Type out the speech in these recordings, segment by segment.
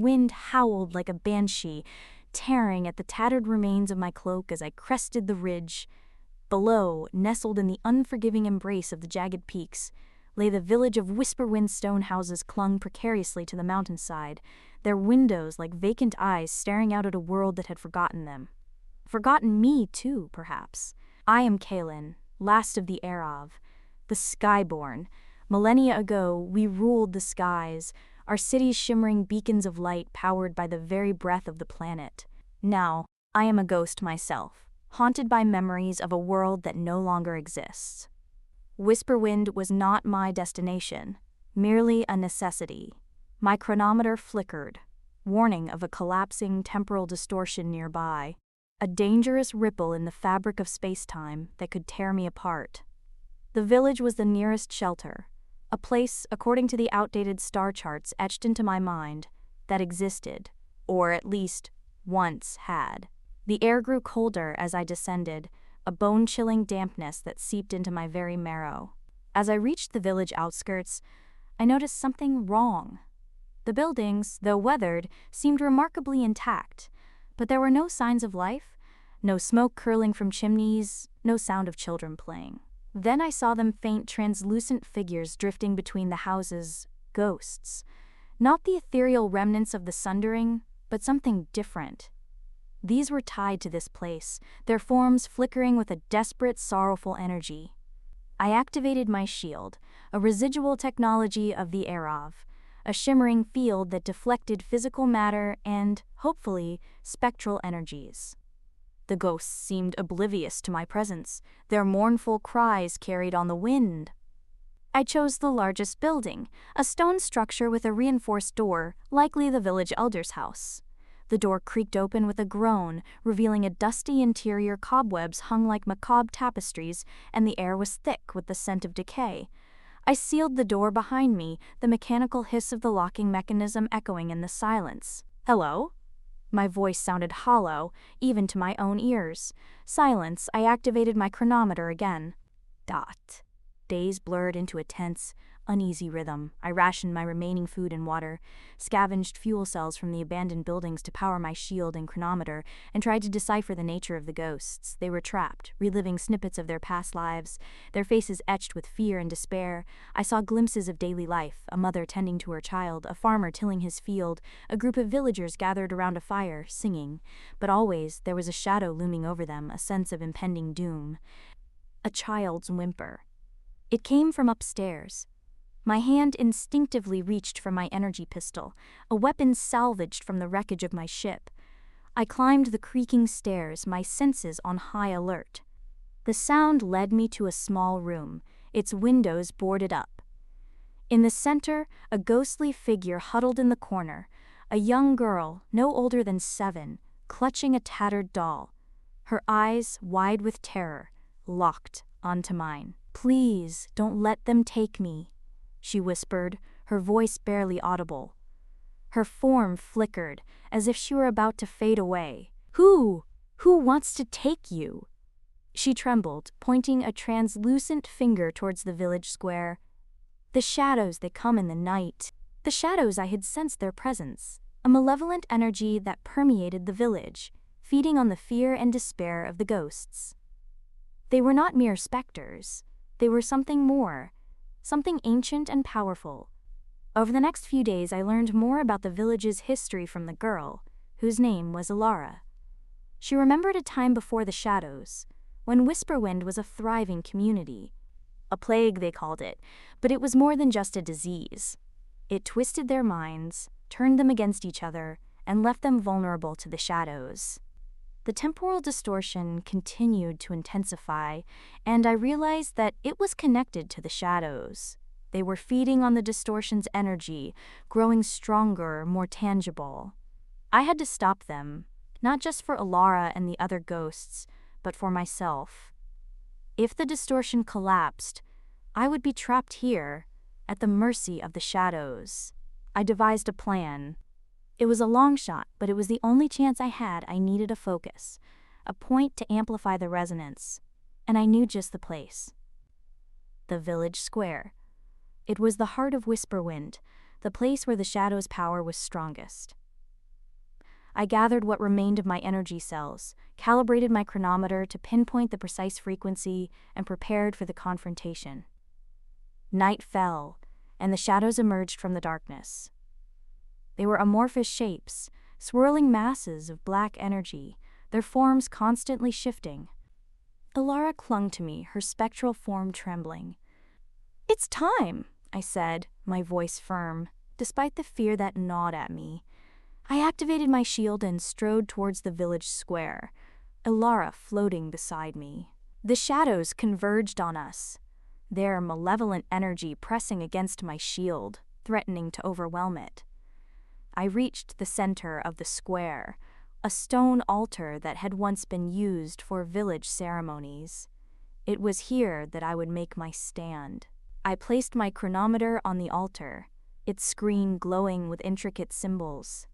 wind howled like a banshee, tearing at the tattered remains of my cloak as I crested the ridge. Below, nestled in the unforgiving embrace of the jagged peaks, lay the village of Whisperwind. Stone houses clung precariously to the mountainside, their windows like vacant eyes staring out at a world that had forgotten them. Forgotten me, too, perhaps. I am Kaelin, last of the Erav, the Skyborn. Millennia ago, we ruled the skies, our cities shimmering beacons of light powered by the very breath of the planet. Now, I am a ghost myself, haunted by memories of a world that no longer exists. Whisperwind was not my destination, merely a necessity. My chronometer flickered, warning of a collapsing temporal distortion nearby, a dangerous ripple in the fabric of space-time that could tear me apart. The village was the nearest shelter, a place, according to the outdated star charts etched into my mind, that existed, or at least once had. The air grew colder as I descended, a bone-chilling dampness that seeped into my very marrow. As I reached the village outskirts, I noticed something wrong. The buildings, though weathered, seemed remarkably intact, but there were no signs of life, no smoke curling from chimneys, no sound of children playing. Then I saw them faint, translucent figures drifting between the houses, ghosts. Not the ethereal remnants of the sundering, but something different. These were tied to this place, their forms flickering with a desperate, sorrowful energy. I activated my shield, a residual technology of the Erav, a shimmering field that deflected physical matter and, hopefully, spectral energies. The ghosts seemed oblivious to my presence, their mournful cries carried on the wind. I chose the largest building, a stone structure with a reinforced door, likely the village elder's house. The door creaked open with a groan, revealing a dusty interior. Cobwebs hung like macabre tapestries, and the air was thick with the scent of decay. I sealed the door behind me, the mechanical hiss of the locking mechanism echoing in the silence. "Hello?" My voice sounded hollow, even to my own ears. Silence. I activated my chronometer again. Dot. Days blurred into a tense, uneasy rhythm. I rationed my remaining food and water, scavenged fuel cells from the abandoned buildings to power my shield and chronometer, and tried to decipher the nature of the ghosts. They were trapped, reliving snippets of their past lives, their faces etched with fear and despair. I saw glimpses of daily life, a mother tending to her child, a farmer tilling his field, a group of villagers gathered around a fire, singing. But always there was a shadow looming over them, a sense of impending doom. A child's whimper. It came from upstairs. My hand instinctively reached for my energy pistol, a weapon salvaged from the wreckage of my ship. I climbed the creaking stairs, my senses on high alert. The sound led me to a small room, its windows boarded up. In the center, a ghostly figure huddled in the corner, a young girl, no older than 7, clutching a tattered doll. Her eyes, wide with terror, locked onto mine. "Please, don't let them take me," she whispered, her voice barely audible. Her form flickered, as if she were about to fade away. Who wants to take you?" She trembled, pointing a translucent finger towards the village square. "The shadows that come in the night." The shadows. I had sensed their presence, a malevolent energy that permeated the village, feeding on the fear and despair of the ghosts. They were not mere specters. They were something more, something ancient and powerful. Over the next few days, I learned more about the village's history from the girl, whose name was Alara. She remembered a time before the shadows, when Whisperwind was a thriving community. A plague, they called it, but it was more than just a disease. It twisted their minds, turned them against each other, and left them vulnerable to the shadows. The temporal distortion continued to intensify, and I realized that it was connected to the shadows. They were feeding on the distortion's energy, growing stronger, more tangible. I had to stop them, not just for Alara and the other ghosts, but for myself. If the distortion collapsed, I would be trapped here, at the mercy of the shadows. I devised a plan. It was a long shot, but it was the only chance I had. I needed a focus, a point to amplify the resonance, and I knew just the place. The village square. It was the heart of Whisperwind, the place where the shadow's power was strongest. I gathered what remained of my energy cells, calibrated my chronometer to pinpoint the precise frequency, and prepared for the confrontation. Night fell, and the shadows emerged from the darkness. They were amorphous shapes, swirling masses of black energy, their forms constantly shifting. Ilara clung to me, her spectral form trembling. "It's time," I said, my voice firm, despite the fear that gnawed at me. I activated my shield and strode towards the village square, Ilara floating beside me. The shadows converged on us, their malevolent energy pressing against my shield, threatening to overwhelm it. I reached the center of the square, a stone altar that had once been used for village ceremonies. It was here that I would make my stand. I placed my chronometer on the altar, its screen glowing with intricate symbols.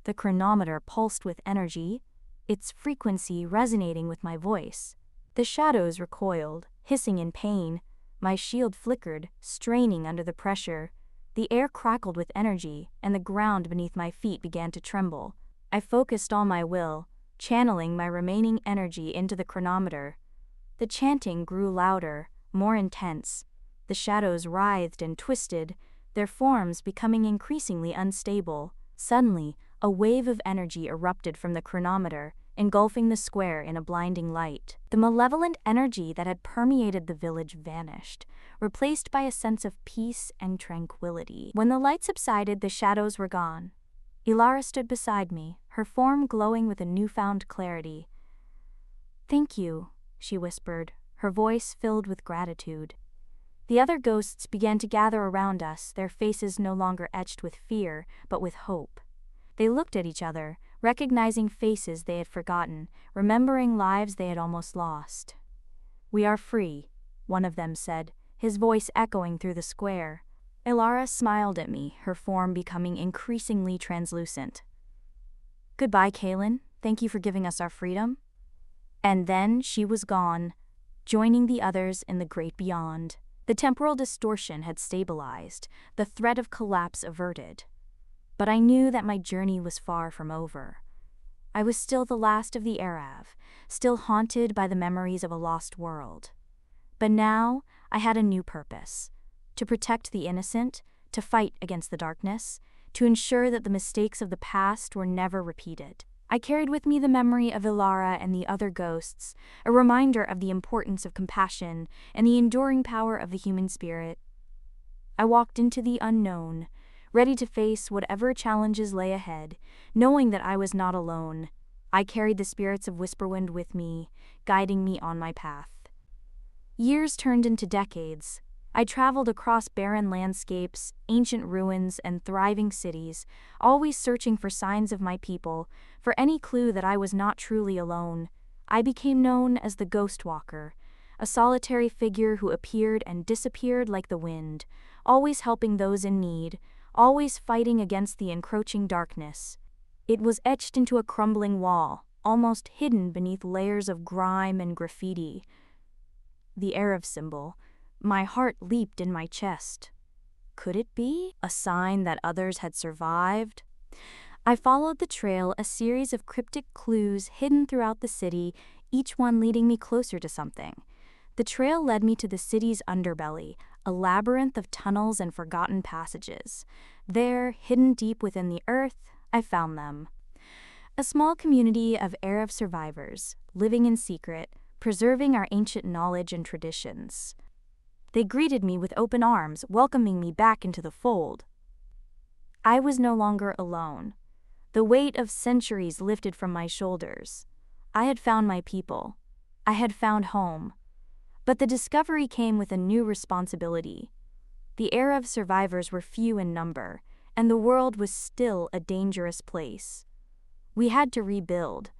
The chronometer pulsed with energy, its frequency resonating with my voice. The shadows recoiled, hissing in pain. My shield flickered, straining under the pressure. The air crackled with energy, and the ground beneath my feet began to tremble. I focused all my will, channeling my remaining energy into the chronometer. The chanting grew louder, more intense. The shadows writhed and twisted, their forms becoming increasingly unstable. Suddenly, a wave of energy erupted from the chronometer, engulfing the square in a blinding light. The malevolent energy that had permeated the village vanished, replaced by a sense of peace and tranquility. When the light subsided, the shadows were gone. Ilara stood beside me, her form glowing with a newfound clarity. "Thank you," she whispered, her voice filled with gratitude. The other ghosts began to gather around us, their faces no longer etched with fear, but with hope. They looked at each other, recognizing faces they had forgotten, remembering lives they had almost lost. "We are free," one of them said, his voice echoing through the square. Ilara smiled at me, her form becoming increasingly translucent. "Goodbye, Kaylin. Thank you for giving us our freedom." And then she was gone, joining the others in the great beyond. The temporal distortion had stabilized, the threat of collapse averted. But I knew that my journey was far from over. I was still the last of the Arav, still haunted by the memories of a lost world. But now I had a new purpose: to protect the innocent, to fight against the darkness, to ensure that the mistakes of the past were never repeated. I carried with me the memory of Ilara and the other ghosts, a reminder of the importance of compassion and the enduring power of the human spirit. I walked into the unknown, ready to face whatever challenges lay ahead, knowing that I was not alone. I carried the spirits of Whisperwind with me, guiding me on my path. Years turned into decades. I traveled across barren landscapes, ancient ruins, and thriving cities, always searching for signs of my people, for any clue that I was not truly alone. I became known as the Ghost Walker, a solitary figure who appeared and disappeared like the wind, always helping those in need, always fighting against the encroaching darkness. It was etched into a crumbling wall, almost hidden beneath layers of grime and graffiti. The Arav symbol. My heart leaped in my chest. Could it be a sign that others had survived? I followed the trail, a series of cryptic clues hidden throughout the city, each one leading me closer to something. The trail led me to the city's underbelly, a labyrinth of tunnels and forgotten passages. There, hidden deep within the earth, I found them. A small community of Arav survivors, living in secret, preserving our ancient knowledge and traditions. They greeted me with open arms, welcoming me back into the fold. I was no longer alone. The weight of centuries lifted from my shoulders. I had found my people. I had found home. But the discovery came with a new responsibility. The Arav survivors were few in number, and the world was still a dangerous place. We had to rebuild,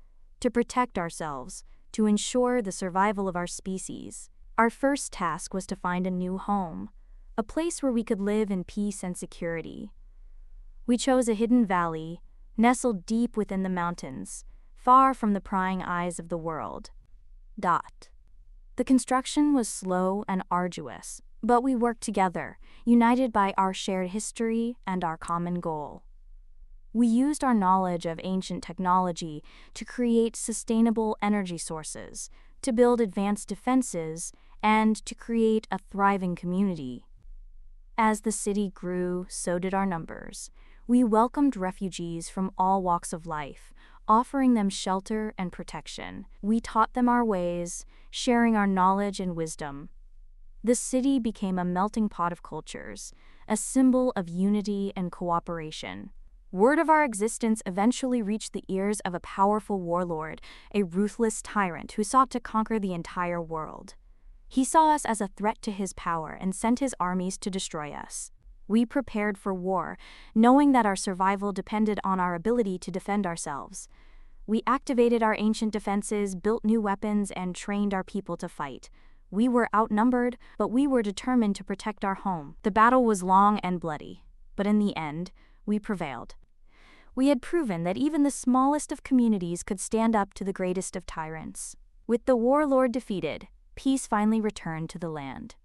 to protect ourselves, to ensure the survival of our species. Our first task was to find a new home, a place where we could live in peace and security. We chose a hidden valley, nestled deep within the mountains, far from the prying eyes of the world. The construction was slow and arduous, but we worked together, united by our shared history and our common goal. We used our knowledge of ancient technology to create sustainable energy sources, to build advanced defenses, and to create a thriving community. As the city grew, so did our numbers. We welcomed refugees from all walks of life, offering them shelter and protection. We taught them our ways, sharing our knowledge and wisdom. The city became a melting pot of cultures, a symbol of unity and cooperation. Word of our existence eventually reached the ears of a powerful warlord, a ruthless tyrant who sought to conquer the entire world. He saw us as a threat to his power and sent his armies to destroy us. We prepared for war, knowing that our survival depended on our ability to defend ourselves. We activated our ancient defenses, built new weapons, and trained our people to fight. We were outnumbered, but we were determined to protect our home. The battle was long and bloody, but in the end, we prevailed. We had proven that even the smallest of communities could stand up to the greatest of tyrants. With the warlord defeated, peace finally returned to the land.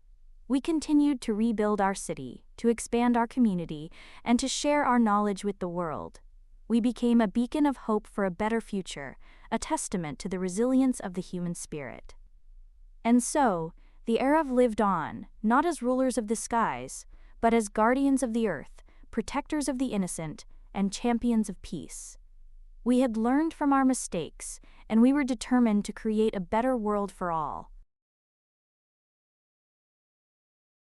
We continued to rebuild our city, to expand our community, and to share our knowledge with the world. We became a beacon of hope for a better future, a testament to the resilience of the human spirit. And so, the Arab lived on, not as rulers of the skies, but as guardians of the earth, protectors of the innocent, and champions of peace. We had learned from our mistakes, and we were determined to create a better world for all.